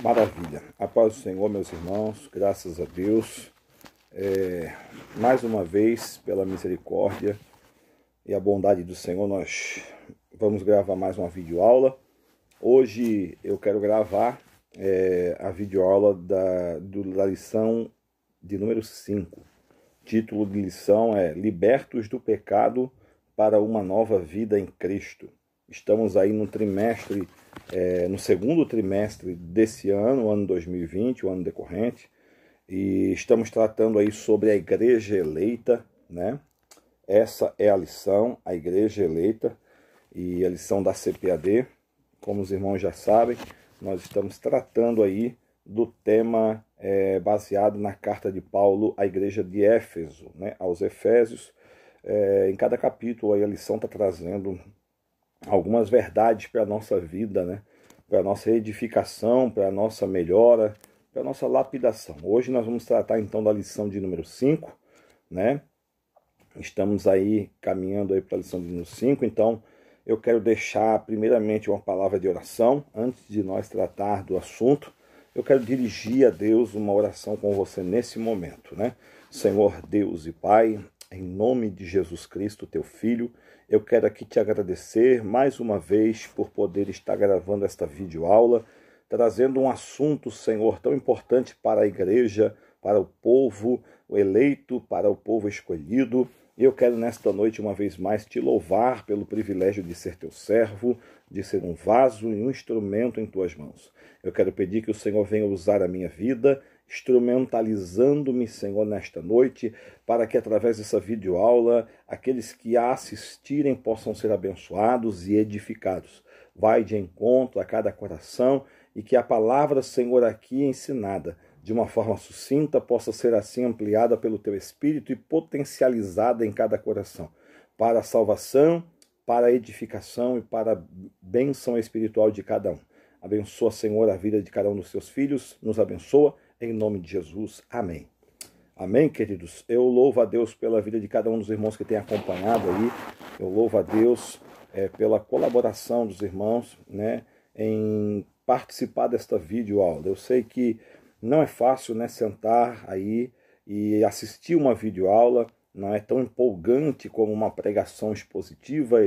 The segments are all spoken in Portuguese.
Maravilha. A paz do Senhor, meus irmãos, graças a Deus. Mais uma vez, pela misericórdia e a bondade do Senhor, nós vamos gravar mais uma videoaula. Hoje eu quero gravar a videoaula da lição de número 5. O título de lição é Libertos do Pecado para uma Nova Vida em Cristo. Estamos aí no trimestre, no segundo trimestre desse ano, o ano 2020, o ano decorrente, e estamos tratando aí sobre a igreja eleita, né? Essa é a lição, a igreja eleita, e a lição da CPAD. Como os irmãos já sabem, nós estamos tratando aí do tema baseado na carta de Paulo à igreja de Éfeso, né? Aos Efésios. Em cada capítulo aí a lição está trazendo algumas verdades para a nossa vida, né? Para a nossa edificação, para a nossa melhora, para a nossa lapidação. Hoje nós vamos tratar então da lição de número 5, né? Estamos aí caminhando aí para a lição de número 5, então eu quero deixar primeiramente uma palavra de oração. Antes de nós tratar do assunto, eu quero dirigir a Deus uma oração com você nesse momento, né? Senhor Deus e Pai, em nome de Jesus Cristo, teu Filho, eu quero aqui te agradecer mais uma vez por poder estar gravando esta videoaula, trazendo um assunto, Senhor, tão importante para a igreja, para o povo eleito, para o povo escolhido. Eu quero nesta noite, uma vez mais, te louvar pelo privilégio de ser teu servo, de ser um vaso e um instrumento em tuas mãos. Eu quero pedir que o Senhor venha usar a minha vida, instrumentalizando-me, Senhor, nesta noite, para que através dessa videoaula, aqueles que a assistirem possam ser abençoados e edificados. Vai de encontro a cada coração e que a palavra, Senhor, aqui ensinada, de uma forma sucinta, possa ser assim ampliada pelo teu Espírito e potencializada em cada coração, para a salvação, para a edificação e para a bênção espiritual de cada um. Abençoa, Senhor, a vida de cada um dos teus filhos, nos abençoa, em nome de Jesus. Amém. Amém, queridos? Eu louvo a Deus pela vida de cada um dos irmãos que tem acompanhado aí. Eu louvo a Deus pela colaboração dos irmãos, né, em participar desta videoaula. Eu sei que não é fácil, né, sentar aí e assistir uma videoaula. Não é tão empolgante como uma pregação expositiva,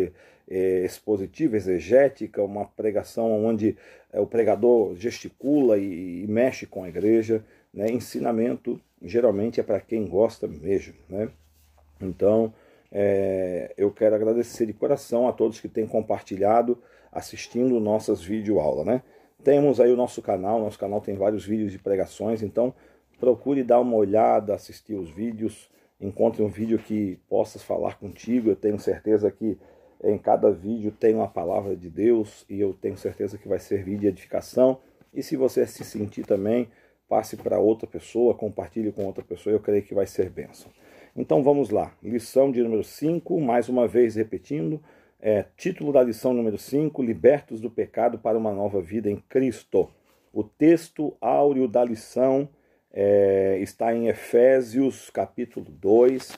exegética, uma pregação onde o pregador gesticula e mexe com a igreja, né? Ensinamento geralmente é para quem gosta mesmo, né? Então, eu quero agradecer de coração a todos que têm compartilhado, assistindo nossas videoaulas, né? Temos aí o nosso canal tem vários vídeos de pregações, então procure dar uma olhada, assistir os vídeos. Encontre um vídeo que possa falar contigo. Eu tenho certeza que em cada vídeo tem uma palavra de Deus e eu tenho certeza que vai servir de edificação. E se você se sentir também, passe para outra pessoa, compartilhe com outra pessoa, eu creio que vai ser bênção. Então vamos lá, lição de número 5, mais uma vez repetindo, título da lição número 5, Libertos do Pecado para uma Nova Vida em Cristo. O texto áureo da lição está em Efésios capítulo 2,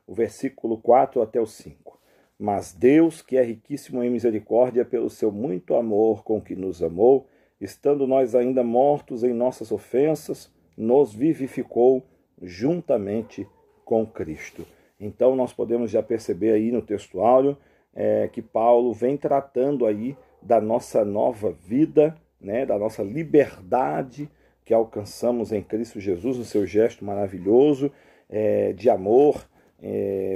o versículo 4 até o 5. Mas Deus, que é riquíssimo em misericórdia, pelo seu muito amor com que nos amou, estando nós ainda mortos em nossas ofensas, nos vivificou juntamente com Cristo. Então nós podemos já perceber aí no texto áureo que Paulo vem tratando aí da nossa nova vida, né, da nossa liberdade que alcançamos em Cristo Jesus, no seu gesto maravilhoso de amor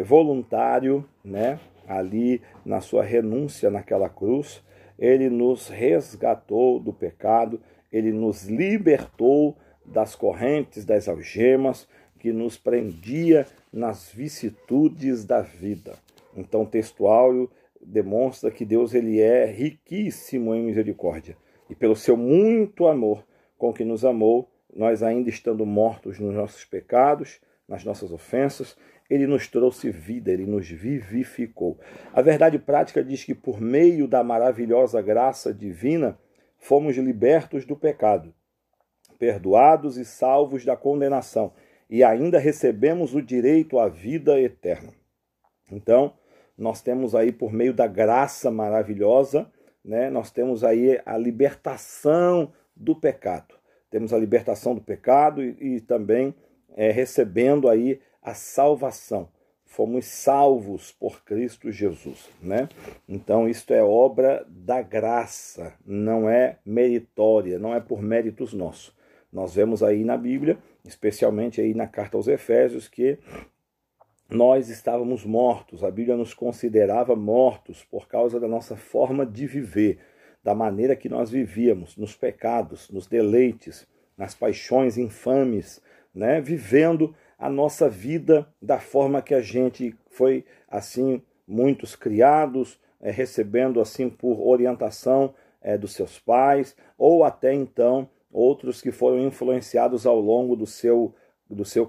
voluntário, né, ali na sua renúncia naquela cruz. Ele nos resgatou do pecado, ele nos libertou das correntes, das algemas que nos prendia nas vicissitudes da vida. Então o texto áureo demonstra que Deus ele é riquíssimo em misericórdia. E pelo seu muito amor com que nos amou, nós ainda estando mortos nos nossos pecados, nas nossas ofensas, ele nos trouxe vida, ele nos vivificou. A verdade prática diz que por meio da maravilhosa graça divina, fomos libertos do pecado, perdoados e salvos da condenação, e ainda recebemos o direito à vida eterna. Então, nós temos aí por meio da graça maravilhosa, né, nós temos aí a libertação do pecado. Temos a libertação do pecado e também recebendo aí a salvação. Fomos salvos por Cristo Jesus, né? Então, isto é obra da graça, não é meritória, não é por méritos nossos. Nós vemos aí na Bíblia, especialmente aí na carta aos Efésios, que nós estávamos mortos, a Bíblia nos considerava mortos por causa da nossa forma de viver, da maneira que nós vivíamos, nos pecados, nos deleites, nas paixões infames, né? Vivendo a nossa vida da forma que a gente foi, assim, muitos criados, recebendo, assim, por orientação dos seus pais, ou até, então, outros que foram influenciados ao longo do seu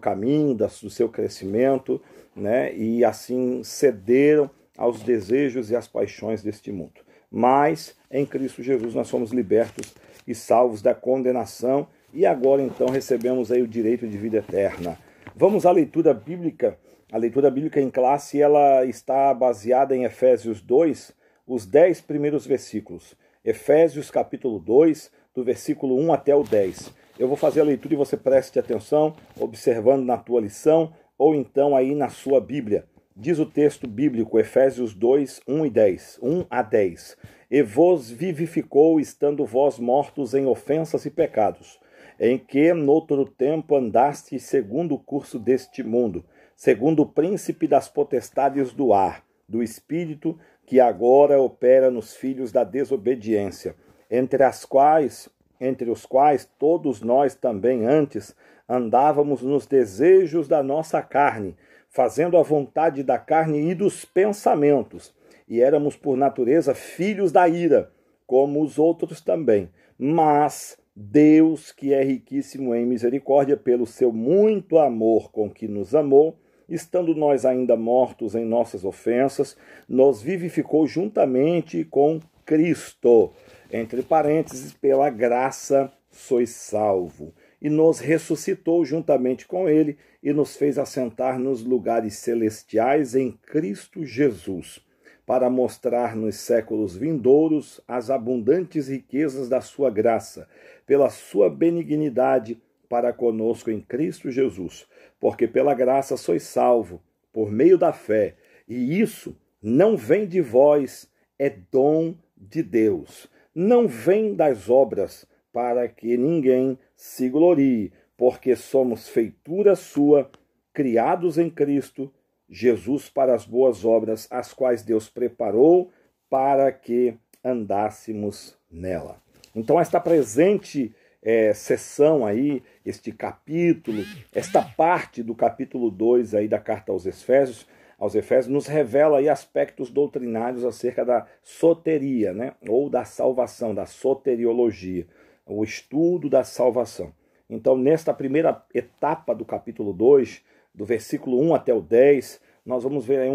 caminho, do seu crescimento, né? E, assim, cederam aos desejos e às paixões deste mundo. Mas, em Cristo Jesus, nós somos libertos e salvos da condenação, e agora, então, recebemos aí o direito de vida eterna. Vamos à leitura bíblica. A leitura bíblica em classe, ela está baseada em Efésios 2, os 10 primeiros versículos. Efésios capítulo 2, do versículo 1 até o 10. Eu vou fazer a leitura e você preste atenção, observando na tua lição, ou então aí na sua Bíblia. Diz o texto bíblico, Efésios 2, 1 a 10. E vos vivificou, estando vós mortos em ofensas e pecados, em que noutro tempo andaste segundo o curso deste mundo, segundo o príncipe das potestades do ar, do espírito que agora opera nos filhos da desobediência, entre os quais todos nós também antes andávamos nos desejos da nossa carne, fazendo a vontade da carne e dos pensamentos, e éramos por natureza filhos da ira, como os outros também. Mas Deus, que é riquíssimo em misericórdia, pelo seu muito amor com que nos amou, estando nós ainda mortos em nossas ofensas, nos vivificou juntamente com Cristo. Entre parênteses, pela graça sois salvo. E nos ressuscitou juntamente com ele e nos fez assentar nos lugares celestiais em Cristo Jesus, para mostrar nos séculos vindouros as abundantes riquezas da sua graça, pela sua benignidade para conosco em Cristo Jesus. Porque pela graça sois salvo, por meio da fé, e isso não vem de vós, é dom de Deus. Não vem das obras, para que ninguém se glorie, porque somos feitura sua, criados em Cristo Jesus para as boas obras, as quais Deus preparou para que andássemos nela. Então, esta presente sessão aí, este capítulo, esta parte do capítulo 2 aí da carta aos Efésios, nos revela aí aspectos doutrinários acerca da soteria, né? Ou da salvação, da soteriologia, o estudo da salvação. Então, nesta primeira etapa do capítulo 2, do versículo 1 até o 10, nós vamos ver aí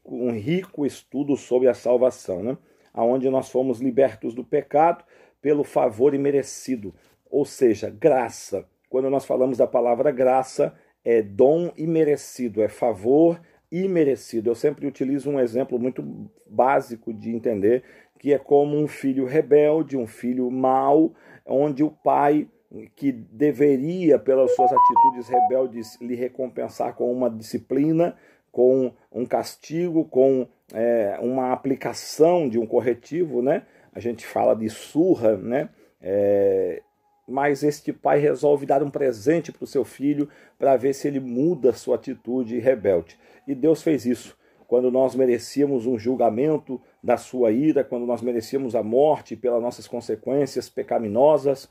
um rico estudo sobre a salvação, né? Onde nós fomos libertos do pecado pelo favor imerecido, ou seja, graça. Quando nós falamos da palavra graça, é dom imerecido, é favor imerecido. Eu sempre utilizo um exemplo muito básico de entender, que é como um filho rebelde, um filho mau, onde o pai, que deveria, pelas suas atitudes rebeldes, lhe recompensar com uma disciplina, com um castigo, com uma aplicação de um corretivo, né? A gente fala de surra, né? Mas este pai resolve dar um presente para o seu filho para ver se ele muda sua atitude rebelde. E Deus fez isso. Quando nós merecíamos um julgamento da sua ira, quando nós merecíamos a morte pelas nossas consequências pecaminosas,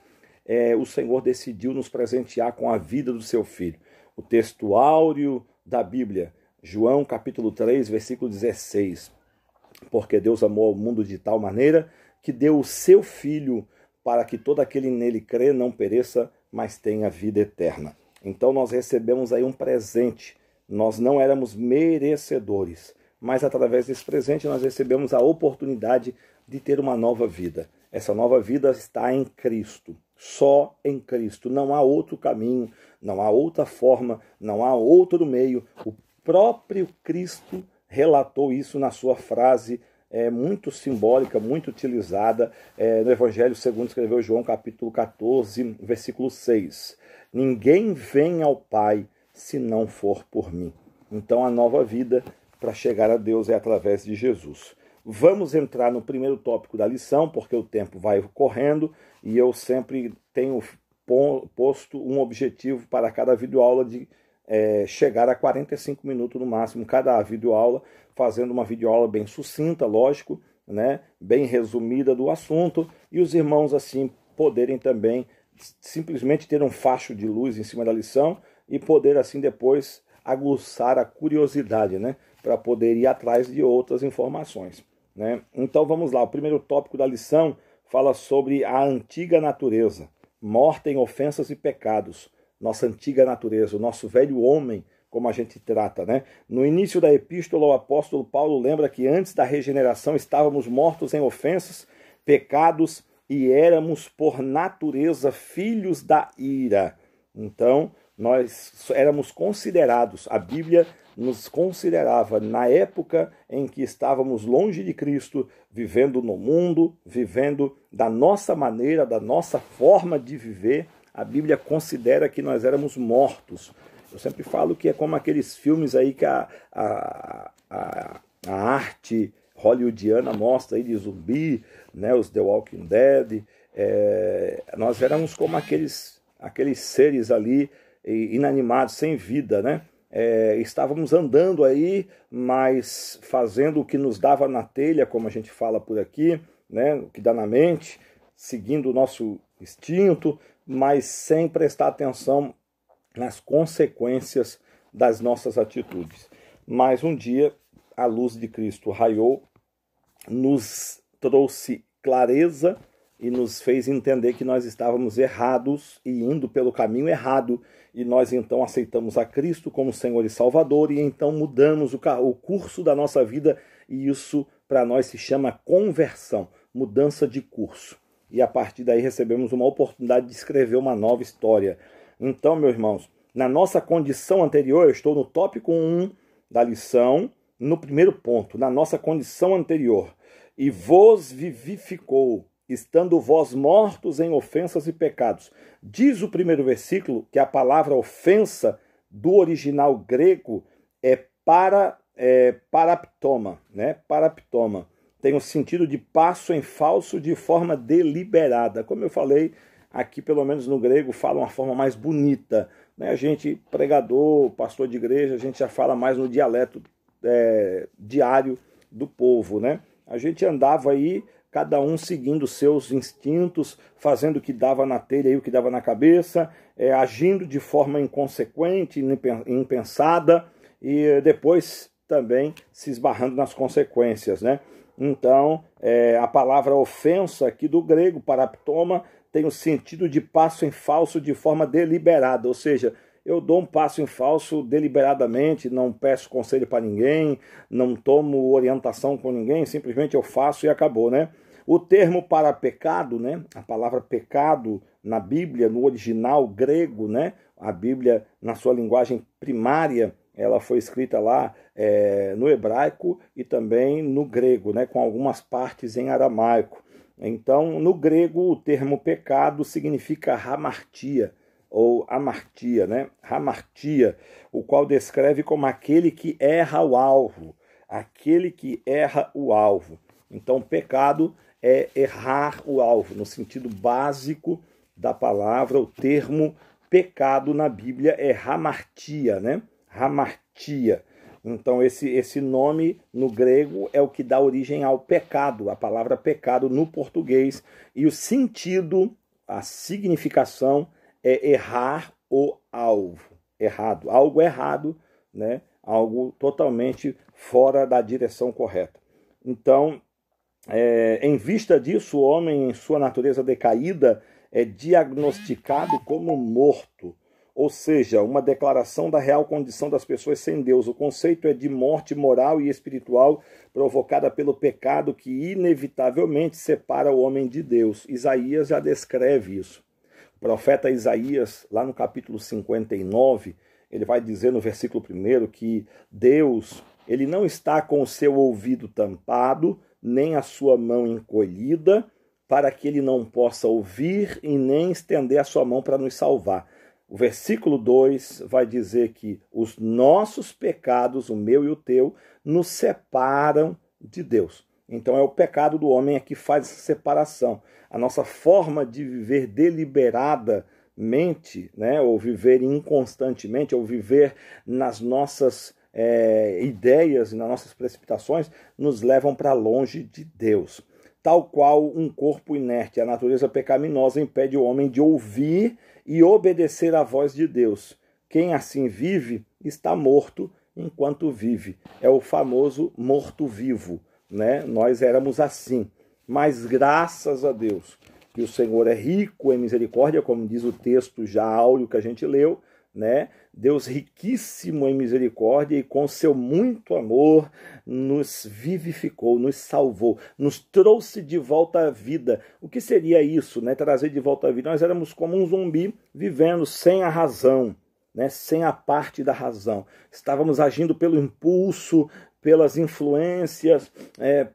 o Senhor decidiu nos presentear com a vida do seu filho. O texto áureo da Bíblia, João capítulo 3, versículo 16. Porque Deus amou o mundo de tal maneira que deu o seu filho para que todo aquele nele crê não pereça, mas tenha vida eterna. Então nós recebemos aí um presente. Nós não éramos merecedores, mas através desse presente nós recebemos a oportunidade de ter uma nova vida. Essa nova vida está em Cristo, só em Cristo. Não há outro caminho, não há outra forma, não há outro meio. O próprio Cristo relatou isso na sua frase é muito simbólica, muito utilizada no Evangelho segundo escreveu João, capítulo 14, versículo 6. Ninguém vem ao Pai se não for por mim. Então a nova vida para chegar a Deus é através de Jesus. Vamos entrar no primeiro tópico da lição, porque o tempo vai correndo e eu sempre tenho posto um objetivo para cada videoaula de chegar a 45 minutos no máximo cada videoaula, fazendo uma videoaula bem sucinta, lógico, né, bem resumida do assunto, e os irmãos assim poderem também simplesmente ter um facho de luz em cima da lição e poder assim depois aguçar a curiosidade, né, para poder ir atrás de outras informações, né? Então vamos lá, o primeiro tópico da lição fala sobre a antiga natureza, morta em ofensas e pecados. Nossa antiga natureza, o nosso velho homem, como a gente trata, né? No início da epístola, o apóstolo Paulo lembra que antes da regeneração estávamos mortos em ofensas, pecados e éramos por natureza filhos da ira. Então, nós éramos considerados, a Bíblia nos considerava na época em que estávamos longe de Cristo, vivendo no mundo, vivendo da nossa maneira, da nossa forma de viver. A Bíblia considera que nós éramos mortos. Eu sempre falo que é como aqueles filmes aí que a arte hollywoodiana mostra aí de zumbi, né, os The Walking Dead. Nós éramos como aqueles seres ali inanimados, sem vida, né? Estávamos andando aí, mas fazendo o que nos dava na telha, como a gente fala por aqui, né, o que dá na mente, seguindo o nosso instinto, mas sem prestar atenção nas consequências das nossas atitudes. Mas um dia a luz de Cristo raiou, nos trouxe clareza e nos fez entender que nós estávamos errados e indo pelo caminho errado, e nós então aceitamos a Cristo como Senhor e Salvador, e então mudamos o curso da nossa vida, e isso para nós se chama conversão, mudança de curso. E a partir daí recebemos uma oportunidade de escrever uma nova história. Então, meus irmãos, na nossa condição anterior, eu estou no tópico 1 da lição, no primeiro ponto, na nossa condição anterior. E vos vivificou, estando vós mortos em ofensas e pecados. Diz o primeiro versículo que a palavra ofensa, do original grego, é paraptoma, né? Paraptoma. Tem o sentido de passo em falso de forma deliberada. Como eu falei, aqui pelo menos no grego fala uma forma mais bonita, né? A gente, pregador, pastor de igreja, a gente já fala mais no dialeto diário do povo, né? A gente andava aí, cada um seguindo seus instintos, fazendo o que dava na telha e o que dava na cabeça, agindo de forma inconsequente, impensada, e depois também se esbarrando nas consequências, né? Então, a palavra ofensa aqui do grego, paraptoma, tem o sentido de passo em falso de forma deliberada, ou seja, eu dou um passo em falso deliberadamente, não peço conselho para ninguém, não tomo orientação com ninguém, simplesmente eu faço e acabou, né? O termo para pecado, né? A palavra pecado na Bíblia, no original grego, né? A Bíblia, na sua linguagem primária, ela foi escrita lá no hebraico e também no grego, né? Com algumas partes em aramaico. Então, no grego, o termo pecado significa hamartia, ou amartia, né? Hamartia, o qual descreve como aquele que erra o alvo, aquele que erra o alvo. Então, pecado é errar o alvo, no sentido básico da palavra. O termo pecado na Bíblia é hamartia, né? Hamartia. Então, esse nome no grego é o que dá origem ao pecado, a palavra pecado no português, e o sentido, a significação é errar o alvo, errado, algo errado, né? Algo totalmente fora da direção correta. Então, em vista disso, o homem, em sua natureza decaída, é diagnosticado como morto, ou seja, uma declaração da real condição das pessoas sem Deus. O conceito é de morte moral e espiritual provocada pelo pecado que inevitavelmente separa o homem de Deus. Isaías já descreve isso. O profeta Isaías, lá no capítulo 59, ele vai dizer no versículo 1 que Deus, ele não está com o seu ouvido tampado, nem a sua mão encolhida, para que ele não possa ouvir e nem estender a sua mão para nos salvar. O versículo 2 vai dizer que os nossos pecados, o meu e o teu, nos separam de Deus. Então é o pecado do homem que faz essa separação. A nossa forma de viver deliberadamente, né, ou viver inconstantemente, ou viver nas nossas ideias e nas nossas precipitações, nos levam para longe de Deus. Tal qual um corpo inerte, a natureza pecaminosa impede o homem de ouvir e obedecer à voz de Deus. Quem assim vive está morto enquanto vive. É o famoso morto-vivo, né? Nós éramos assim, mas graças a Deus que o Senhor é rico em misericórdia, como diz o texto já áureo que a gente leu, né? Deus riquíssimo em misericórdia e com seu muito amor nos vivificou, nos salvou, nos trouxe de volta à vida. O que seria isso, né? Trazer de volta à vida? Nós éramos como um zumbi vivendo sem a razão, né? Sem a parte da razão. Estávamos agindo pelo impulso, pelas influências,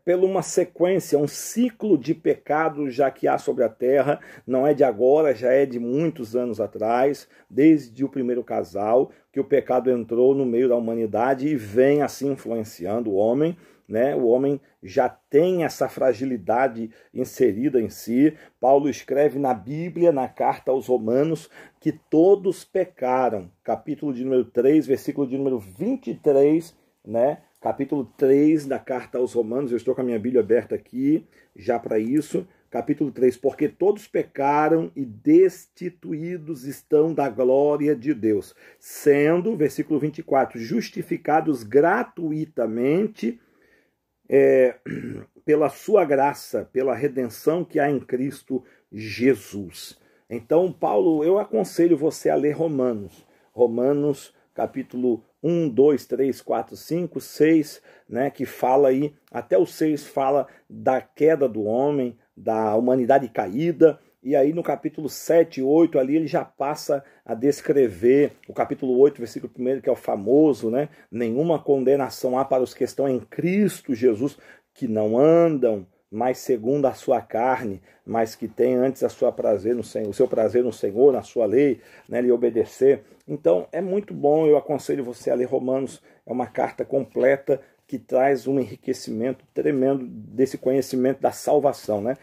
pela uma sequência, um ciclo de pecado já que há sobre a terra, não é de agora, já é de muitos anos atrás, desde o primeiro casal, que o pecado entrou no meio da humanidade e vem assim influenciando o homem, né? O homem já tem essa fragilidade inserida em si. Paulo escreve na Bíblia, na carta aos Romanos, que todos pecaram, capítulo de número 3, versículo de número 23, né? Capítulo 3 da carta aos Romanos, eu estou com a minha Bíblia aberta aqui, já para isso. Capítulo 3, porque todos pecaram e destituídos estão da glória de Deus, sendo, versículo 24, justificados gratuitamente pela sua graça, pela redenção que há em Cristo Jesus. Então, Paulo, eu aconselho você a ler Romanos. Romanos, capítulo 1, 2, 3, 4, 5, 6, né, que fala aí, até o 6 fala da queda do homem, da humanidade caída, e aí no capítulo 7 e 8 ali ele já passa a descrever, o capítulo 8, versículo 1, que é o famoso, né, nenhuma condenação há para os que estão em Cristo Jesus, que não andam mais segundo a sua carne, mas que tem antes o seu prazer no Senhor, na sua lei, né, lhe obedecer. Então é muito bom, eu aconselho você a ler Romanos, é uma carta completa que traz um enriquecimento tremendo desse conhecimento da salvação, né?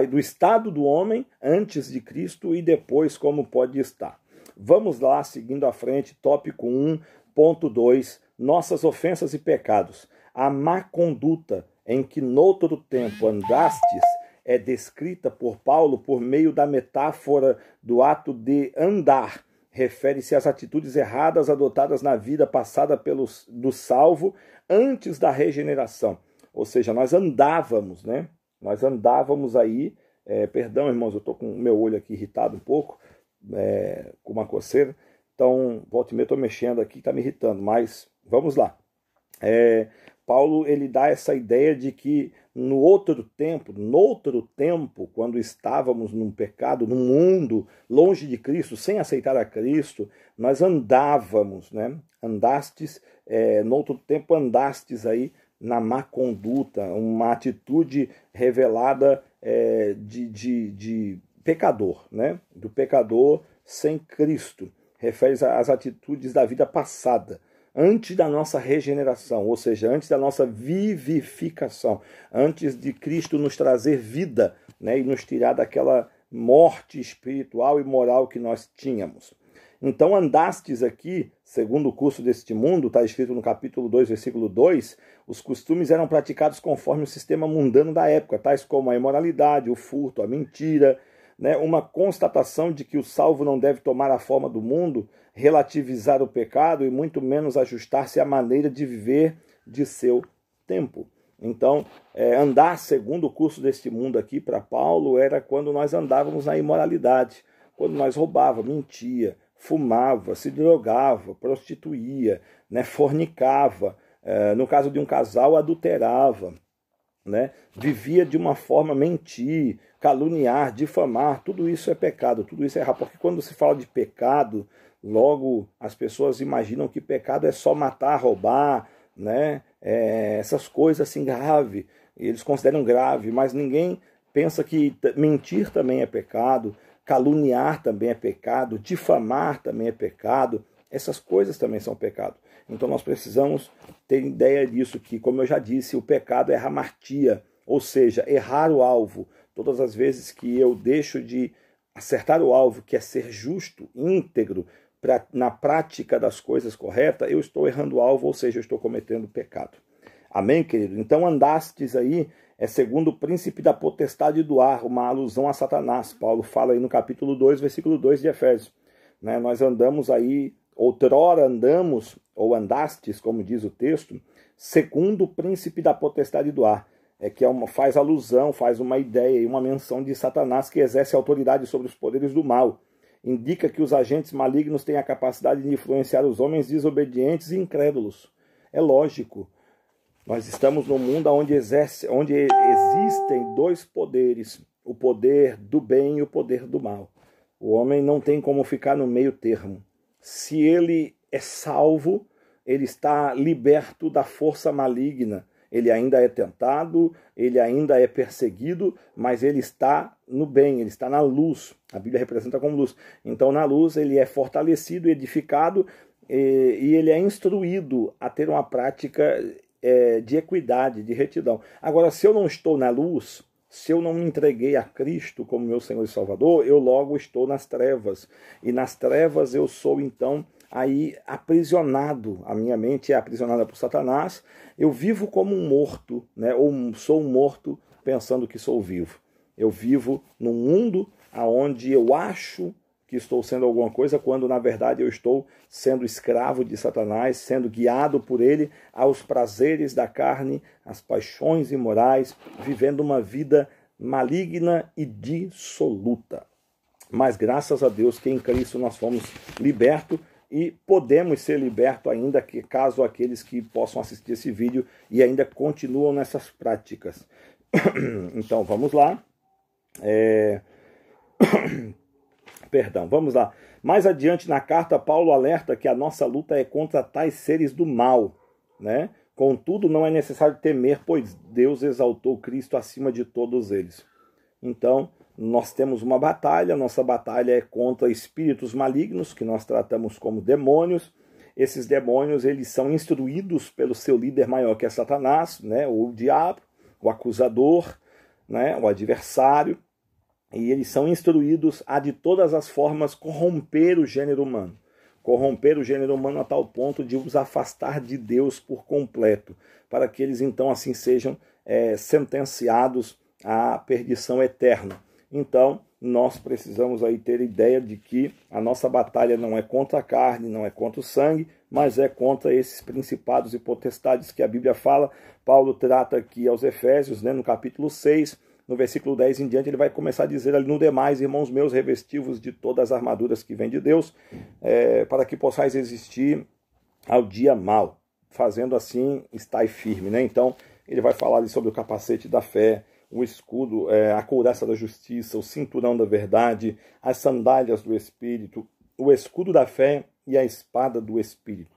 Do estado do homem antes de Cristo e depois como pode estar. Vamos lá, seguindo à frente, tópico 1.2, nossas ofensas e pecados. A má conduta em que noutro tempo andastes é descrita por Paulo por meio da metáfora do ato de andar. Refere-se às atitudes erradas adotadas na vida passada do salvo antes da regeneração. Ou seja, nós andávamos, né? Nós andávamos aí, perdão, irmãos, eu estou com o meu olho aqui irritado um pouco, com uma coceira, então, volta e meia eu estou mexendo aqui, está me irritando, mas vamos lá. Paulo ele dá essa ideia de que noutro tempo, quando estávamos num pecado, num mundo longe de Cristo, sem aceitar a Cristo, nós andávamos, né? Noutro tempo andastes aí na má conduta, uma atitude revelada de pecador, né? Do pecador sem Cristo. Refere-se às atitudes da vida passada, antes da nossa regeneração, ou seja, antes da nossa vivificação, antes de Cristo nos trazer vida, né, e nos tirar daquela morte espiritual e moral que nós tínhamos. Então andastes aqui, segundo o curso deste mundo, está escrito no capítulo 2, versículo 2, os costumes eram praticados conforme o sistema mundano da época, tais como a imoralidade, o furto, a mentira, né, uma constatação de que o salvo não deve tomar a forma do mundo, relativizar o pecado e muito menos ajustar-se à maneira de viver de seu tempo. Então, andar segundo o curso deste mundo aqui para Paulo era quando nós andávamos na imoralidade, quando nós roubava, mentia, fumava, se drogava, prostituía, né, fornicava, no caso de um casal, adulterava, né, vivia de uma forma mentir, caluniar, difamar, tudo isso é pecado, tudo isso é errado, porque quando se fala de pecado, logo as pessoas imaginam que pecado é só matar, roubar, né, essas coisas assim graves, eles consideram grave, mas ninguém pensa que mentir também é pecado, caluniar também é pecado, difamar também é pecado, essas coisas também são pecado. Então nós precisamos ter ideia disso, que, como eu já disse, o pecado é hamartia, ou seja, errar o alvo. Todas as vezes que eu deixo de acertar o alvo, que é ser justo, íntegro, na prática das coisas corretas, eu estou errando o alvo, ou seja, eu estou cometendo pecado. Amém, querido? Então andastes aí, segundo o príncipe da potestade do ar, uma alusão a Satanás. Paulo fala aí no capítulo 2, versículo 2 de Efésios. Né? Nós andamos aí, outrora andamos, ou andastes, como diz o texto, segundo o príncipe da potestade do ar. Que faz alusão, faz uma ideia e uma menção de Satanás, que exerce autoridade sobre os poderes do mal. Indica que os agentes malignos têm a capacidade de influenciar os homens desobedientes e incrédulos. É lógico. Nós estamos num mundo onde existem dois poderes, o poder do bem e o poder do mal. O homem não tem como ficar no meio termo. Se ele é salvo, ele está liberto da força maligna. Ele ainda é tentado, ele ainda é perseguido, mas ele está no bem, ele está na luz. A Bíblia representa como luz. Então, na luz, ele é fortalecido, edificado, e ele é instruído a ter uma prática de equidade, de retidão. Agora, se eu não estou na luz, se eu não me entreguei a Cristo como meu Senhor e Salvador, eu logo estou nas trevas. E nas trevas eu sou, então, aí aprisionado. A minha mente é aprisionada por Satanás. Eu vivo como um morto, né? Ou sou um morto pensando que sou vivo. Eu vivo num mundo onde eu acho que estou sendo alguma coisa, quando na verdade eu estou sendo escravo de Satanás, sendo guiado por ele aos prazeres da carne, às paixões imorais, vivendo uma vida maligna e dissoluta. Mas graças a Deus que em Cristo nós fomos libertos e podemos ser libertos ainda, que caso aqueles que possam assistir esse vídeo e ainda continuam nessas práticas. Então vamos lá. Perdão, vamos lá. Mais adiante na carta, Paulo alerta que a nossa luta é contra tais seres do mal, né? Contudo, não é necessário temer, pois Deus exaltou Cristo acima de todos eles. Então, nós temos uma batalha, nossa batalha é contra espíritos malignos, que nós tratamos como demônios. Esses demônios, eles são instruídos pelo seu líder maior, que é Satanás, né? O diabo, o acusador, né? O adversário. E eles são instruídos a, de todas as formas, corromper o gênero humano. Corromper o gênero humano a tal ponto de os afastar de Deus por completo, para que eles então assim sejam sentenciados à perdição eterna. Então, nós precisamos aí ter ideia de que a nossa batalha não é contra a carne, não é contra o sangue, mas é contra esses principados e potestades que a Bíblia fala. Paulo trata aqui aos Efésios, né, no capítulo 6, no versículo 10 em diante, ele vai começar a dizer ali: no demais, irmãos meus, revestivos de todas as armaduras que vêm de Deus, para que possais resistir ao dia mau, fazendo assim, estai firme, né? Então, ele vai falar ali sobre o capacete da fé, o escudo, a couraça da justiça, o cinturão da verdade, as sandálias do Espírito, o escudo da fé e a espada do Espírito.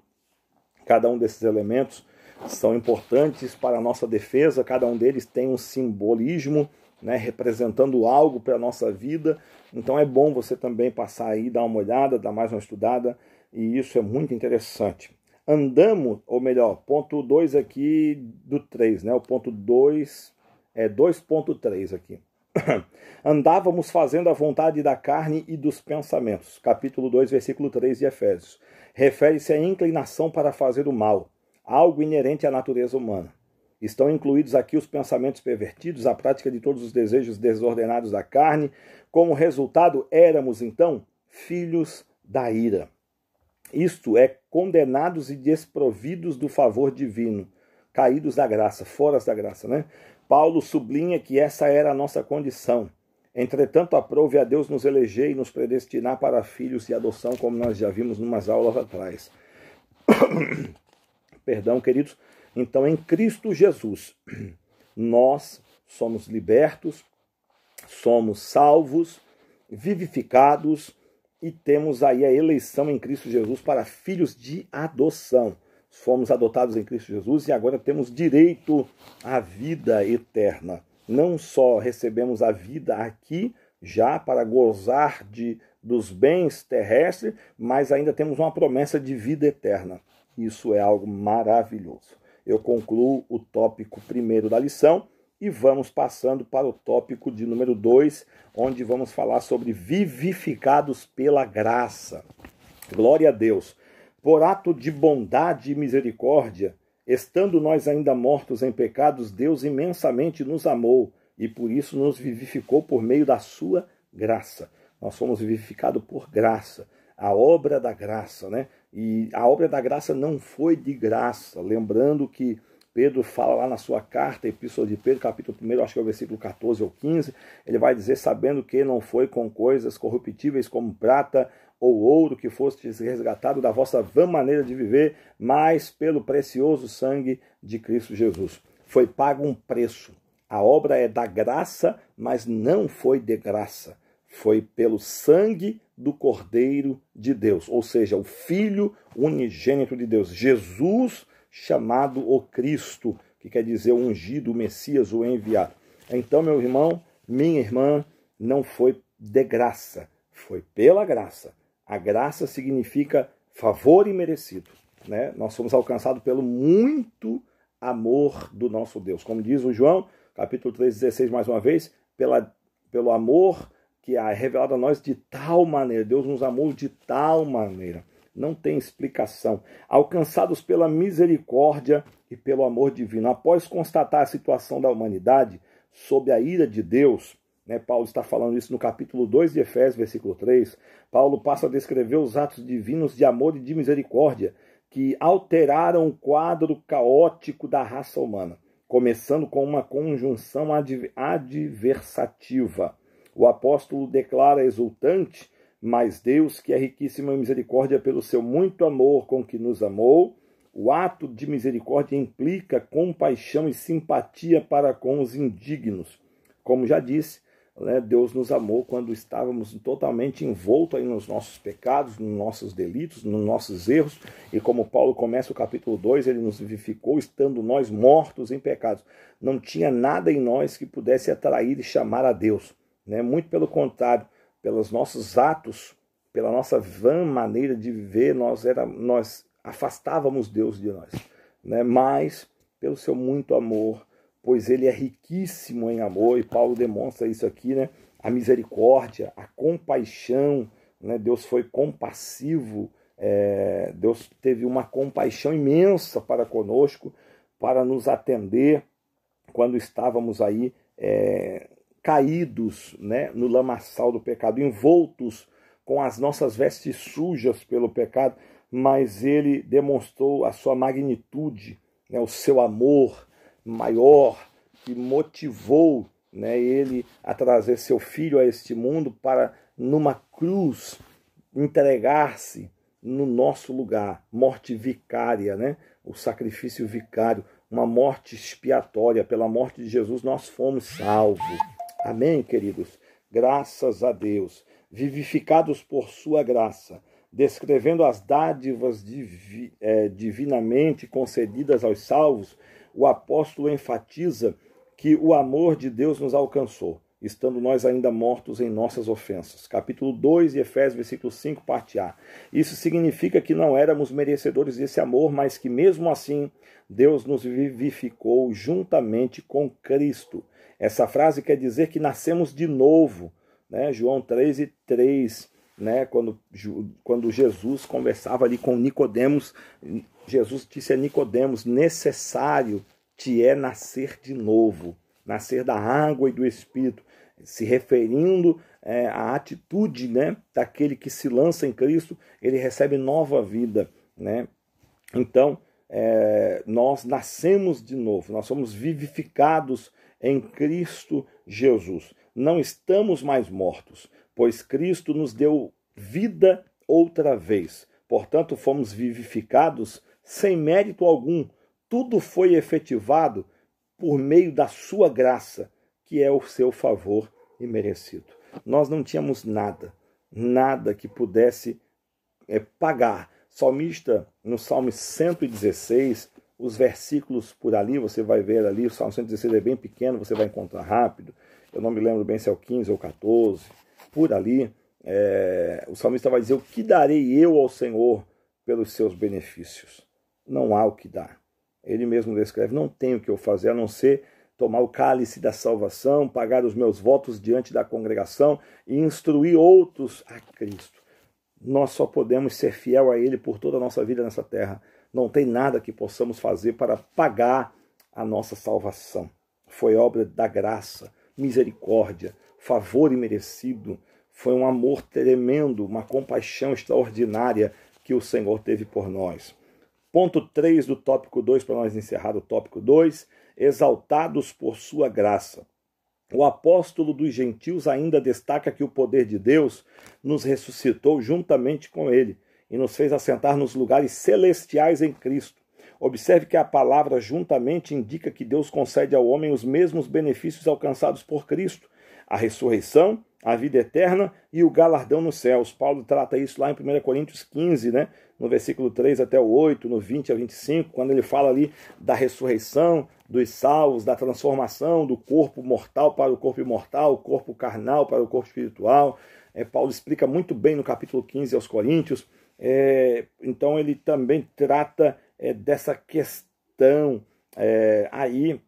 Cada um desses elementos são importantes para a nossa defesa, cada um deles tem um simbolismo, né, representando algo para a nossa vida. Então é bom você também passar aí, dar uma olhada, dar mais uma estudada, e isso é muito interessante. Andamos, ou melhor, ponto 2 aqui do 3, né, o ponto 2 é 2.3 aqui. Andávamos fazendo a vontade da carne e dos pensamentos. Capítulo 2, versículo 3 de Efésios. Refere-se à inclinação para fazer o mal, algo inerente à natureza humana. Estão incluídos aqui os pensamentos pervertidos, a prática de todos os desejos desordenados da carne. Como resultado, éramos, então, filhos da ira. Isto é, condenados e desprovidos do favor divino, caídos da graça, fora da graça, né? Paulo sublinha que essa era a nossa condição. Entretanto, aprove a Deus nos eleger e nos predestinar para filhos de adoção, como nós já vimos em umas aulas atrás. Perdão, queridos. Então, em Cristo Jesus, nós somos libertos, somos salvos, vivificados e temos aí a eleição em Cristo Jesus para filhos de adoção. fomos adotados em Cristo Jesus e agora temos direito à vida eterna. Não só recebemos a vida aqui, já para gozar dos bens terrestres, mas ainda temos uma promessa de vida eterna. Isso é algo maravilhoso. Eu concluo o tópico 1º da lição e vamos passando para o tópico de número 2, onde vamos falar sobre vivificados pela graça. Glória a Deus. Por ato de bondade e misericórdia, estando nós ainda mortos em pecados, Deus imensamente nos amou e por isso nos vivificou por meio da sua graça. Nós somos vivificados por graça, a obra da graça, né? E a obra da graça não foi de graça, lembrando que Pedro fala lá na sua carta, Epístola de Pedro, capítulo 1, acho que é o versículo 14 ou 15, ele vai dizer, sabendo que não foi com coisas corruptíveis como prata ou ouro que fostes resgatado da vossa vã maneira de viver, mas pelo precioso sangue de Cristo Jesus. Foi pago um preço. A obra é da graça, mas não foi de graça. Foi pelo sangue do Cordeiro de Deus, ou seja, o Filho unigênito de Deus, Jesus, chamado o Cristo, que quer dizer o ungido, o Messias, o enviado. Então, meu irmão, minha irmã, não foi de graça, foi pela graça. A graça significa favor imerecido, né? Nós somos alcançados pelo muito amor do nosso Deus. Como diz o João, capítulo 3,16, mais uma vez, pelo amor que é revelado a nós de tal maneira. Deus nos amou de tal maneira. Não tem explicação. Alcançados pela misericórdia e pelo amor divino. Após constatar a situação da humanidade sob a ira de Deus, né, Paulo está falando isso no capítulo 2 de Efésios, versículo 3, Paulo passa a descrever os atos divinos de amor e de misericórdia que alteraram o quadro caótico da raça humana, começando com uma conjunção adversativa. O apóstolo declara exultante, mas Deus, que é riquíssimo em misericórdia pelo seu muito amor com que nos amou, o ato de misericórdia implica compaixão e simpatia para com os indignos. Como já disse, né, Deus nos amou quando estávamos totalmente envoltos aí nos nossos pecados, nos nossos delitos, nos nossos erros. E como Paulo começa o capítulo 2, ele nos vivificou estando nós mortos em pecados. Não tinha nada em nós que pudesse atrair e chamar a Deus, né? Muito pelo contrário, pelos nossos atos, pela nossa vã maneira de viver, nós afastávamos Deus de nós, né? Mas pelo seu muito amor, pois ele é riquíssimo em amor, e Paulo demonstra isso aqui, né? A misericórdia, a compaixão, né? Deus foi compassivo, Deus teve uma compaixão imensa para conosco, para nos atender quando estávamos aí caídos, né, no lamaçal do pecado, envoltos com as nossas vestes sujas pelo pecado, mas ele demonstrou a sua magnitude, né, o seu amor maior, que motivou, né, ele a trazer seu filho a este mundo para, numa cruz, entregar-se no nosso lugar, morte vicária, né, o sacrifício vicário, uma morte expiatória. Pela morte de Jesus nós fomos salvos. Amém, queridos? Graças a Deus, vivificados por sua graça, descrevendo as dádivas divinamente concedidas aos salvos, o apóstolo enfatiza que o amor de Deus nos alcançou, estando nós ainda mortos em nossas ofensas. Capítulo 2 de Efésios, versículo 5, parte A. Isso significa que não éramos merecedores desse amor, mas que mesmo assim Deus nos vivificou juntamente com Cristo. Essa frase quer dizer que nascemos de novo, né? João 3:3, né? Quando Jesus conversava ali com Nicodemos, Jesus disse a Nicodemos: necessário te é nascer de novo, nascer da água e do Espírito, se referindo à atitude, né, daquele que se lança em Cristo, ele recebe nova vida, né? Então, nós nascemos de novo, nós somos vivificados em Cristo Jesus. Não estamos mais mortos, pois Cristo nos deu vida outra vez. Portanto, fomos vivificados sem mérito algum. Tudo foi efetivado por meio da sua graça, que é o seu favor imerecido. Nós não tínhamos nada que pudesse pagar Salmista, no Salmo 116, os versículos por ali, você vai ver ali, o Salmo 116 é bem pequeno, você vai encontrar rápido, eu não me lembro bem se é o 15 ou 14, por ali, o salmista vai dizer: o que darei eu ao Senhor pelos seus benefícios? Não há o que dar. Ele mesmo descreve: não tenho o que eu fazer a não ser tomar o cálice da salvação, pagar os meus votos diante da congregação e instruir outros a Cristo. Nós só podemos ser fiel a Ele por toda a nossa vida nessa terra. Não tem nada que possamos fazer para pagar a nossa salvação. Foi obra da graça, misericórdia, favor imerecido. Foi um amor tremendo, uma compaixão extraordinária que o Senhor teve por nós. Ponto 3 do tópico 2, para nós encerrar o tópico 2, exaltados por sua graça. O apóstolo dos gentios ainda destaca que o poder de Deus nos ressuscitou juntamente com ele e nos fez assentar nos lugares celestiais em Cristo. Observe que a palavra juntamente indica que Deus concede ao homem os mesmos benefícios alcançados por Cristo: a ressurreição, a vida eterna e o galardão nos céus. Paulo trata isso lá em 1 Coríntios 15, né? No versículo 3 até o 8, no 20 a 25, quando ele fala ali da ressurreição dos salvos, da transformação do corpo mortal para o corpo imortal, o corpo carnal para o corpo espiritual. Paulo explica muito bem no capítulo 15 aos Coríntios. Então ele também trata dessa questão aí,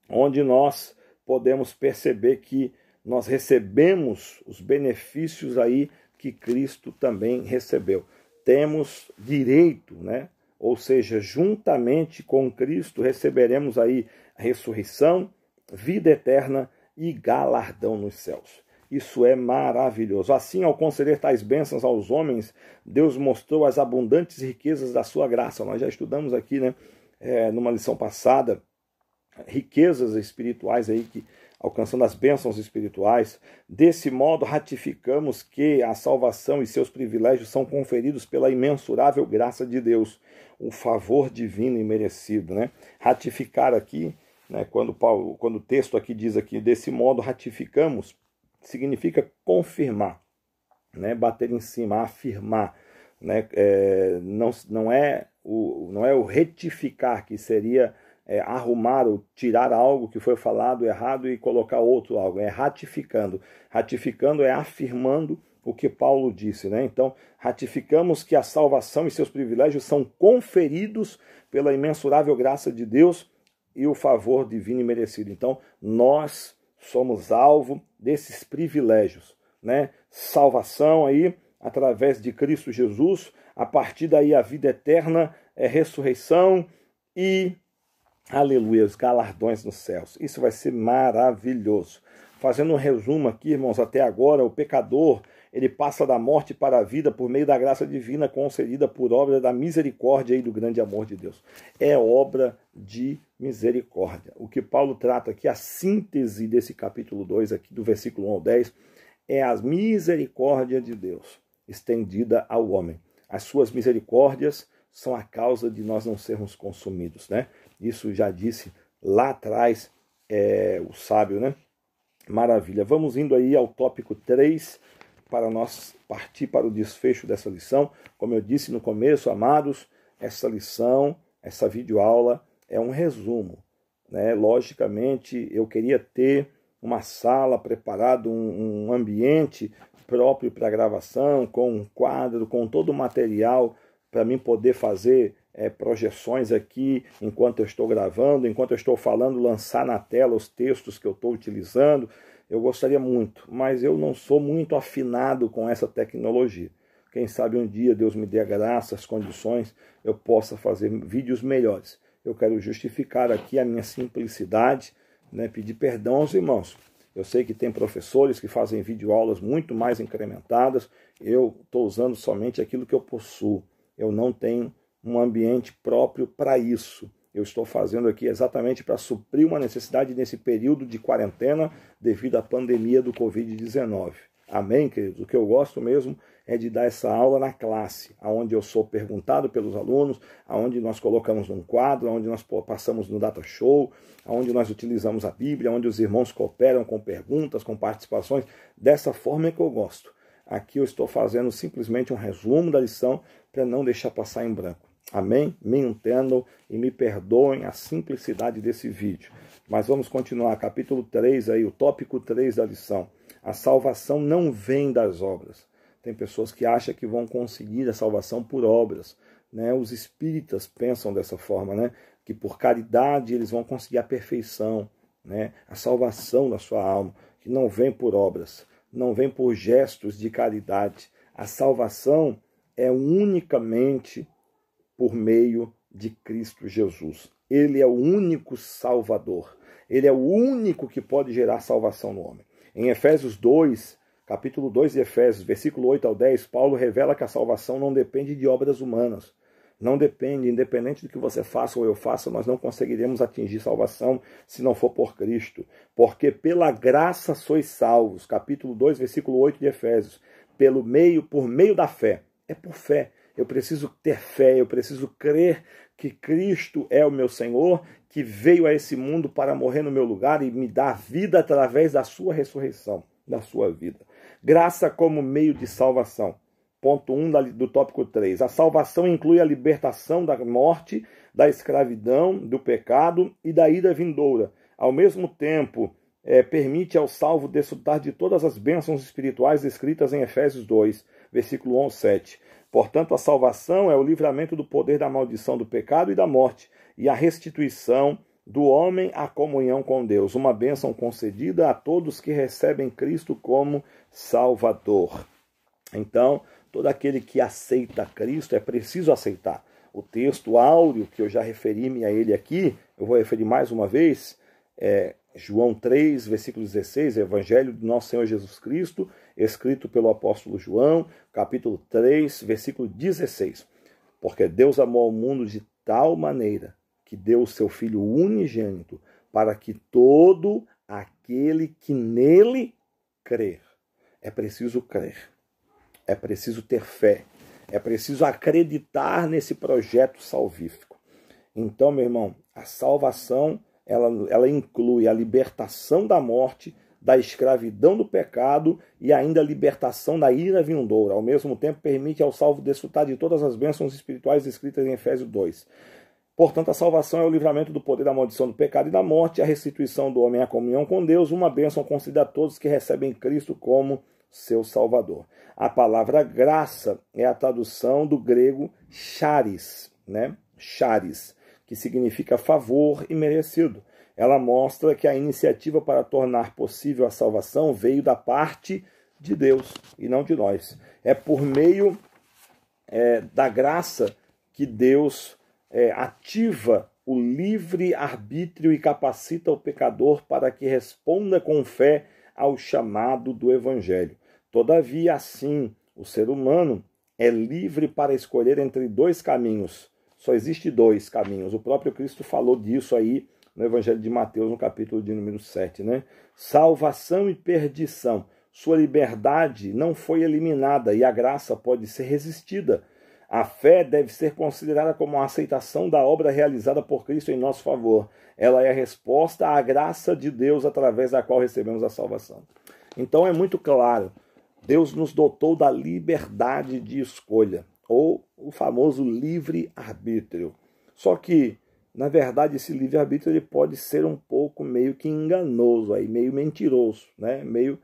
onde nós podemos perceber que nós recebemos os benefícios aí que Cristo também recebeu. Temos direito, né? Ou seja, juntamente com Cristo receberemos aí a ressurreição, vida eterna e galardão nos céus. Isso é maravilhoso. Assim, ao conceder tais bênçãos aos homens, Deus mostrou as abundantes riquezas da sua graça. Nós já estudamos aqui, né, numa lição passada, riquezas espirituais aí que alcançando as bênçãos espirituais. Desse modo, ratificamos que a salvação e seus privilégios são conferidos pela imensurável graça de Deus, o favor divino e merecido, né? Ratificar aqui, né, quando o texto aqui diz aqui, desse modo ratificamos, significa confirmar, né? Bater em cima, afirmar, né? Não é o retificar, que seria arrumar ou tirar algo que foi falado errado e colocar outro algo. É ratificando. Ratificando é afirmando o que Paulo disse, né? Então, ratificamos que a salvação e seus privilégios são conferidos pela imensurável graça de Deus e o favor divino e merecido. Então, nós somos alvo desses privilégios, né? Salvação aí através de Cristo Jesus, a partir daí a vida eterna, ressurreição e aleluia, os galardões nos céus. Isso vai ser maravilhoso. Fazendo um resumo aqui, irmãos, até agora, o pecador, ele passa da morte para a vida por meio da graça divina concedida por obra da misericórdia e do grande amor de Deus. É obra de misericórdia. O que Paulo trata aqui, a síntese desse capítulo 2, aqui do versículo 1 ao 10, é a misericórdia de Deus estendida ao homem. As suas misericórdias são a causa de nós não sermos consumidos, né? Isso já disse lá atrás o sábio, né? Maravilha. Vamos indo aí ao tópico 3 para nós partir para o desfecho dessa lição. Como eu disse no começo, amados, essa lição, essa videoaula é um resumo, né? Logicamente, eu queria ter uma sala preparada, um ambiente próprio para gravação, com um quadro, com todo o material para mim poder fazer projeções aqui enquanto eu estou gravando, enquanto eu estou falando, lançar na tela os textos que eu estou utilizando. Eu gostaria muito, mas eu não sou muito afinado com essa tecnologia. Quem sabe um dia Deus me dê a graça, as condições, eu possa fazer vídeos melhores. Eu quero justificar aqui a minha simplicidade, né, pedir perdão aos irmãos. Eu sei que tem professores que fazem videoaulas muito mais incrementadas. Eu estou usando somente aquilo que eu possuo. Eu não tenho um ambiente próprio para isso. Eu estou fazendo aqui exatamente para suprir uma necessidade nesse período de quarentena devido à pandemia do Covid-19. Amém, queridos? O que eu gosto mesmo é de dar essa aula na classe, onde eu sou perguntado pelos alunos, onde nós colocamos num quadro, onde nós passamos no data show, onde nós utilizamos a Bíblia, onde os irmãos cooperam com perguntas, com participações. Dessa forma é que eu gosto. Aqui eu estou fazendo simplesmente um resumo da lição para não deixar passar em branco. Amém? Me entendam e me perdoem a simplicidade desse vídeo. Mas vamos continuar, capítulo 3, aí, o tópico 3 da lição. A salvação não vem das obras. Tem pessoas que acham que vão conseguir a salvação por obras, né? Os espíritas pensam dessa forma, né? Que por caridade eles vão conseguir a perfeição, né? A salvação da sua alma, que não vem por obras, não vem por gestos de caridade. A salvação é unicamente por meio de Cristo Jesus. Ele é o único Salvador. Ele é o único que pode gerar salvação no homem. Em Efésios 2, capítulo 2 de Efésios, versículo 8 ao 10, Paulo revela que a salvação não depende de obras humanas. Não depende, independente do que você faça ou eu faça, nós não conseguiremos atingir salvação se não for por Cristo. Porque pela graça sois salvos. Capítulo 2, versículo 8 de Efésios. Por meio da fé. É por fé. Eu preciso ter fé, eu preciso crer que Cristo é o meu Senhor, que veio a esse mundo para morrer no meu lugar e me dar vida através da sua ressurreição, da sua vida. Graça como meio de salvação. Ponto 1 do tópico 3. A salvação inclui a libertação da morte, da escravidão, do pecado e da ira vindoura. Ao mesmo tempo, permite ao salvo desfrutar de todas as bênçãos espirituais descritas em Efésios 2, versículo 11, 7. Portanto, a salvação é o livramento do poder da maldição do pecado e da morte e a restituição do homem à comunhão com Deus, uma bênção concedida a todos que recebem Cristo como Salvador. Então, todo aquele que aceita Cristo, é preciso aceitar. O texto áureo, que eu já referi-me a ele aqui, eu vou referir mais uma vez, João 3, versículo 16, Evangelho do nosso Senhor Jesus Cristo, escrito pelo apóstolo João, capítulo 3, versículo 16. Porque Deus amou o mundo de tal maneira que deu o seu Filho unigênito para que todo aquele que nele crer. É preciso crer, é preciso ter fé, é preciso acreditar nesse projeto salvífico. Então, meu irmão, a salvação ela inclui a libertação da morte, da escravidão do pecado e ainda a libertação da ira vindoura. Ao mesmo tempo, permite ao salvo desfrutar de todas as bênçãos espirituais descritas em Efésios 2. Portanto, a salvação é o livramento do poder da maldição do pecado e da morte, a restituição do homem à comunhão com Deus, uma bênção concedida a todos que recebem Cristo como seu Salvador. A palavra graça é a tradução do grego charis, né? Charis, que significa favor e merecido. Ela mostra que a iniciativa para tornar possível a salvação veio da parte de Deus e não de nós. É por meio da graça que Deus ativa o livre arbítrio e capacita o pecador para que responda com fé ao chamado do Evangelho. Todavia, assim, o ser humano é livre para escolher entre dois caminhos. Só existe dois caminhos. O próprio Cristo falou disso aí no Evangelho de Mateus, no capítulo de número 7, né? Salvação e perdição. Sua liberdade não foi eliminada e a graça pode ser resistida. A fé deve ser considerada como a aceitação da obra realizada por Cristo em nosso favor. Ela é a resposta à graça de Deus através da qual recebemos a salvação. Então é muito claro, Deus nos dotou da liberdade de escolha, ou o famoso livre-arbítrio. Só que, na verdade, esse livre-arbítrio ele pode ser um pouco meio que enganoso, aí, meio mentiroso, né? Meio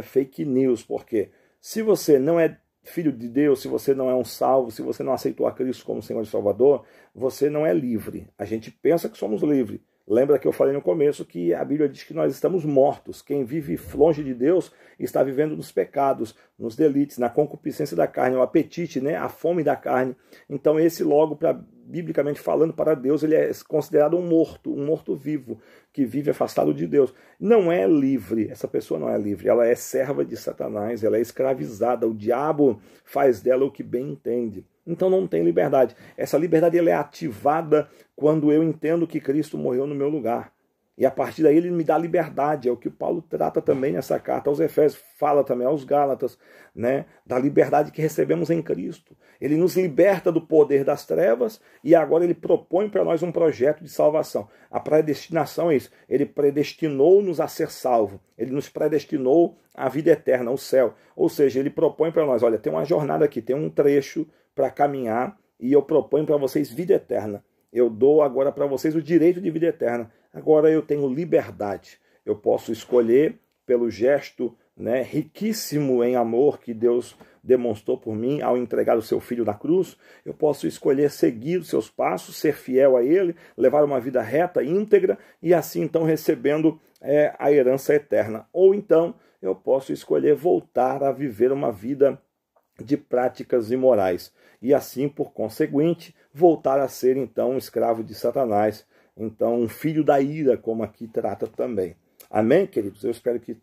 fake news, porque se você não é filho de Deus, se você não é um salvo, se você não aceitou a Cristo como Senhor e Salvador, você não é livre. A gente pensa que somos livres. Lembra que eu falei no começo que a Bíblia diz que nós estamos mortos. Quem vive longe de Deus está vivendo nos pecados, nos delitos, na concupiscência da carne, o apetite, né? A fome da carne. Então esse logo, biblicamente falando, para Deus, ele é considerado um morto vivo, que vive afastado de Deus. Não é livre, essa pessoa não é livre, ela é serva de Satanás, ela é escravizada, o diabo faz dela o que bem entende. Então não tem liberdade. Essa liberdade ela é ativada quando eu entendo que Cristo morreu no meu lugar. E a partir daí ele me dá liberdade, é o que o Paulo trata também nessa carta aos Efésios, fala também aos Gálatas, né, da liberdade que recebemos em Cristo. Ele nos liberta do poder das trevas e agora ele propõe para nós um projeto de salvação. A predestinação é isso, ele predestinou-nos a ser salvo, ele nos predestinou à vida eterna, ao céu. Ou seja, ele propõe para nós, olha, tem uma jornada aqui, tem um trecho para caminhar e eu proponho para vocês vida eterna. Eu dou agora para vocês o direito de vida eterna. Agora eu tenho liberdade. Eu posso escolher pelo gesto, né, riquíssimo em amor que Deus demonstrou por mim ao entregar o seu filho na cruz. Eu posso escolher seguir os seus passos, ser fiel a ele, levar uma vida reta, íntegra e assim então recebendo a herança eterna. Ou então eu posso escolher voltar a viver uma vida de práticas imorais e assim, por conseguinte, voltar a ser então um escravo de Satanás, então um filho da ira, como aqui trata também. Amém, queridos? Eu espero que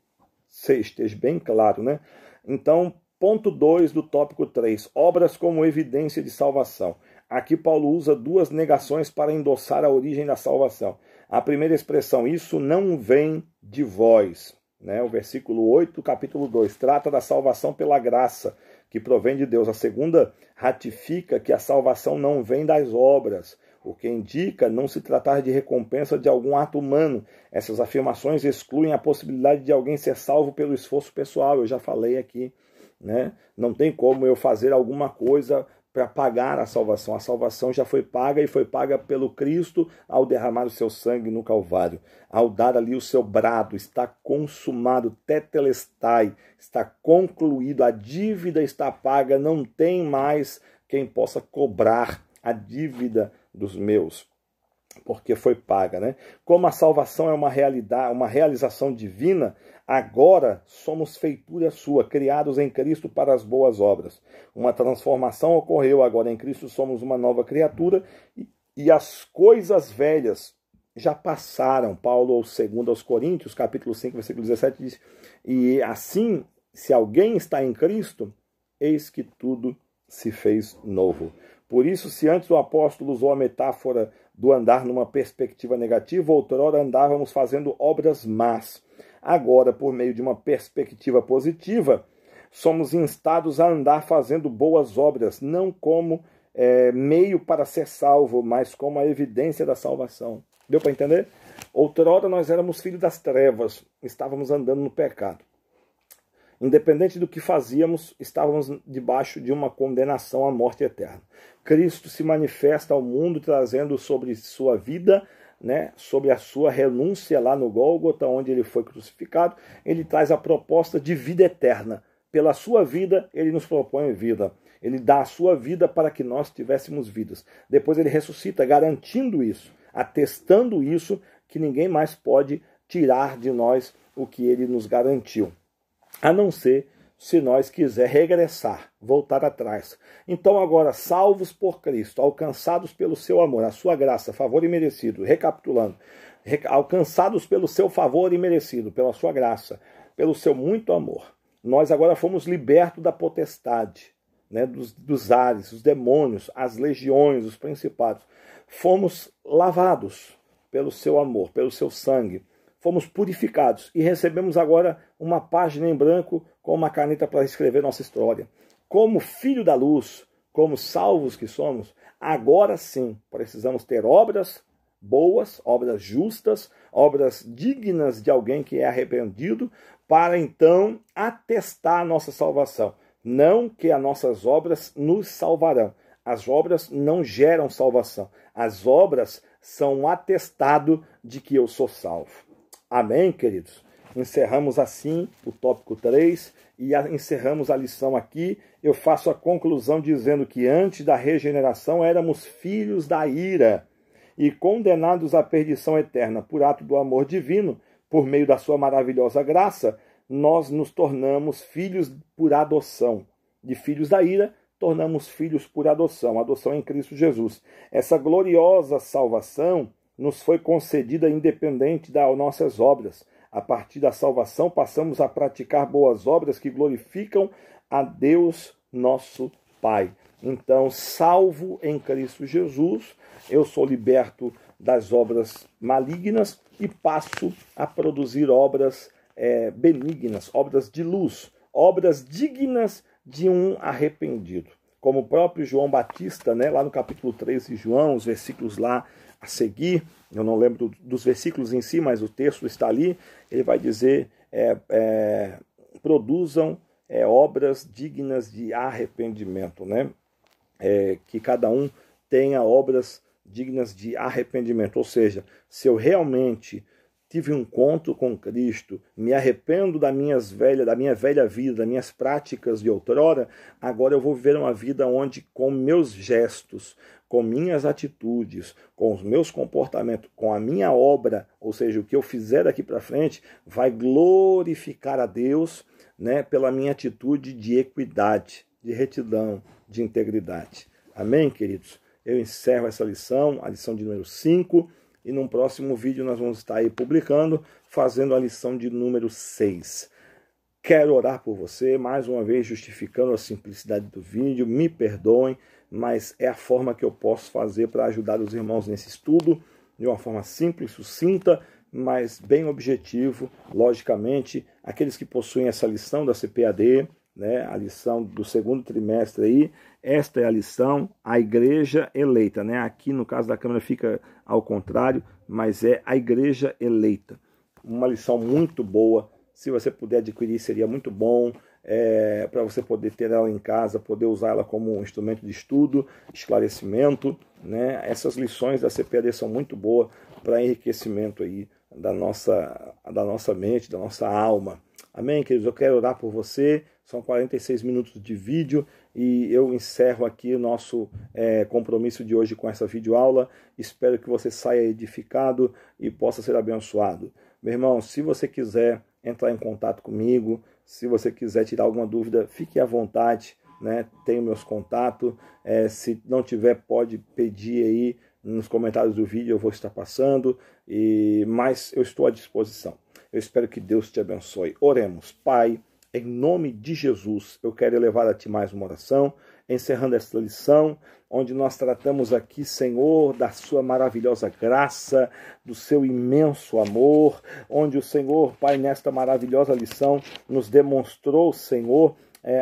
esteja bem claro, né? Então, ponto 2 do tópico 3, obras como evidência de salvação. Aqui Paulo usa duas negações para endossar a origem da salvação. A primeira expressão, isso não vem de vós, né? O versículo 8 do capítulo 2, trata da salvação pela graça, que provém de Deus. A segunda ratifica que a salvação não vem das obras, o que indica não se tratar de recompensa de algum ato humano. Essas afirmações excluem a possibilidade de alguém ser salvo pelo esforço pessoal, eu já falei aqui, né? Não tem como eu fazer alguma coisa para pagar a salvação já foi paga e foi paga pelo Cristo ao derramar o seu sangue no Calvário, ao dar ali o seu brado, está consumado, tetelestai, está concluído, a dívida está paga, não tem mais quem possa cobrar a dívida dos meus, porque foi paga, né? Como a salvação é uma realidade, uma realização divina, agora somos feitura sua, criados em Cristo para as boas obras. Uma transformação ocorreu, agora em Cristo somos uma nova criatura e as coisas velhas já passaram. Paulo, 2 aos Coríntios, capítulo 5, versículo 17, diz, e assim, se alguém está em Cristo, eis que tudo se fez novo. Por isso, se antes o apóstolo usou a metáfora do andar numa perspectiva negativa, outrora andávamos fazendo obras más. Agora, por meio de uma perspectiva positiva, somos instados a andar fazendo boas obras, não como meio para ser salvo, mas como a evidência da salvação. Deu para entender? Outrora nós éramos filhos das trevas, estávamos andando no pecado. Independente do que fazíamos, estávamos debaixo de uma condenação à morte eterna. Cristo se manifesta ao mundo trazendo sobre sua vida, né, sobre a sua renúncia lá no Gólgota, onde ele foi crucificado, ele traz a proposta de vida eterna. Pela sua vida, ele nos propõe vida. Ele dá a sua vida para que nós tivéssemos vidas. Depois ele ressuscita, garantindo isso, atestando isso, que ninguém mais pode tirar de nós o que ele nos garantiu. A não ser se nós quiser regressar, voltar atrás. Então agora, salvos por Cristo, alcançados pelo seu amor, a sua graça, favor imerecido, recapitulando, alcançados pelo seu favor imerecido, pela sua graça, pelo seu muito amor, nós agora fomos libertos da potestade, né, dos ares, os demônios, as legiões, os principados. Fomos lavados pelo seu amor, pelo seu sangue. Fomos purificados e recebemos agora uma página em branco com uma caneta para escrever nossa história. Como filho da luz, como salvos que somos, agora sim precisamos ter obras boas, obras justas, obras dignas de alguém que é arrependido, para então atestar a nossa salvação. Não que as nossas obras nos salvarão. As obras não geram salvação. As obras são um atestado de que eu sou salvo. Amém, queridos? Encerramos assim o tópico 3 e encerramos a lição aqui. Eu faço a conclusão dizendo que antes da regeneração éramos filhos da ira e condenados à perdição eterna. Por ato do amor divino, por meio da sua maravilhosa graça, nós nos tornamos filhos por adoção. De filhos da ira, tornamos filhos por adoção. Adoção em Cristo Jesus. Essa gloriosa salvação nos foi concedida independente das nossas obras. A partir da salvação, passamos a praticar boas obras que glorificam a Deus, nosso Pai. Então, salvo em Cristo Jesus, eu sou liberto das obras malignas e passo a produzir obras benignas, obras de luz, obras dignas de um arrependido. Como o próprio João Batista, né, lá no capítulo 3 de João, os versículos lá a seguir, eu não lembro dos versículos em si, mas o texto está ali, ele vai dizer, produzam obras dignas de arrependimento, né? Que cada um tenha obras dignas de arrependimento, ou seja, se eu realmente tive um encontro com Cristo, me arrependo da minha velha vida, das minhas práticas de outrora, agora eu vou viver uma vida onde com meus gestos, com minhas atitudes, com os meus comportamentos, com a minha obra, ou seja, o que eu fizer daqui para frente, vai glorificar a Deus, né, pela minha atitude de equidade, de retidão, de integridade. Amém, queridos? Eu encerro essa lição, a lição de número 5, e num próximo vídeo nós vamos estar aí publicando, fazendo a lição de número 6. Quero orar por você, mais uma vez justificando a simplicidade do vídeo, me perdoem, mas é a forma que eu posso fazer para ajudar os irmãos nesse estudo, de uma forma simples, sucinta, mas bem objetivo. Logicamente, aqueles que possuem essa lição da CPAD, né, a lição do segundo trimestre aí, esta é a lição, a igreja eleita, né? Aqui no caso da câmera fica ao contrário, mas é a igreja eleita. Uma lição muito boa, se você puder adquirir seria muito bom, para você poder ter ela em casa, poder usar ela como um instrumento de estudo, esclarecimento, né? Essas lições da CPAD são muito boas para enriquecimento aí da nossa mente, da nossa alma. Amém, queridos? Eu quero orar por você. São 46 minutos de vídeo e eu encerro aqui o nosso compromisso de hoje com essa videoaula. Espero que você saia edificado e possa ser abençoado. Meu irmão, se você quiser entrar em contato comigo, se você quiser tirar alguma dúvida, fique à vontade, né? Tenho meus contatos. Se não tiver, pode pedir aí nos comentários do vídeo, eu vou estar passando, mas eu estou à disposição. Eu espero que Deus te abençoe. Oremos. Pai, em nome de Jesus, eu quero elevar a Ti mais uma oração, encerrando esta lição, onde nós tratamos aqui, Senhor, da Sua maravilhosa graça, do Seu imenso amor, onde o Senhor, Pai, nesta maravilhosa lição, nos demonstrou, Senhor,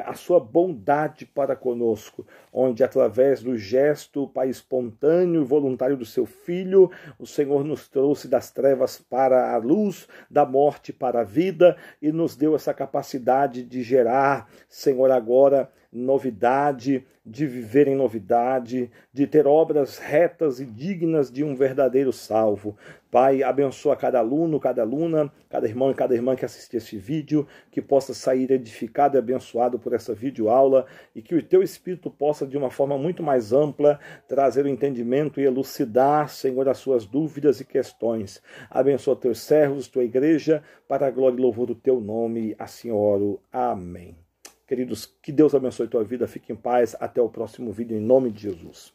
a sua bondade para conosco, onde através do gesto, Pai, espontâneo e voluntário do seu Filho, o Senhor nos trouxe das trevas para a luz, da morte para a vida, e nos deu essa capacidade de gerar, Senhor, agora novidade, de viver em novidade, de ter obras retas e dignas de um verdadeiro salvo. Pai, abençoa cada aluno, cada aluna, cada irmão e cada irmã que assistir esse vídeo, que possa sair edificado e abençoado por essa videoaula e que o Teu Espírito possa, de uma forma muito mais ampla, trazer o entendimento e elucidar, Senhor, as suas dúvidas e questões. Abençoa Teus servos, Tua igreja, para a glória e louvor do Teu nome. Assim oro. Amém. Queridos, que Deus abençoe tua vida, fique em paz, até o próximo vídeo, em nome de Jesus.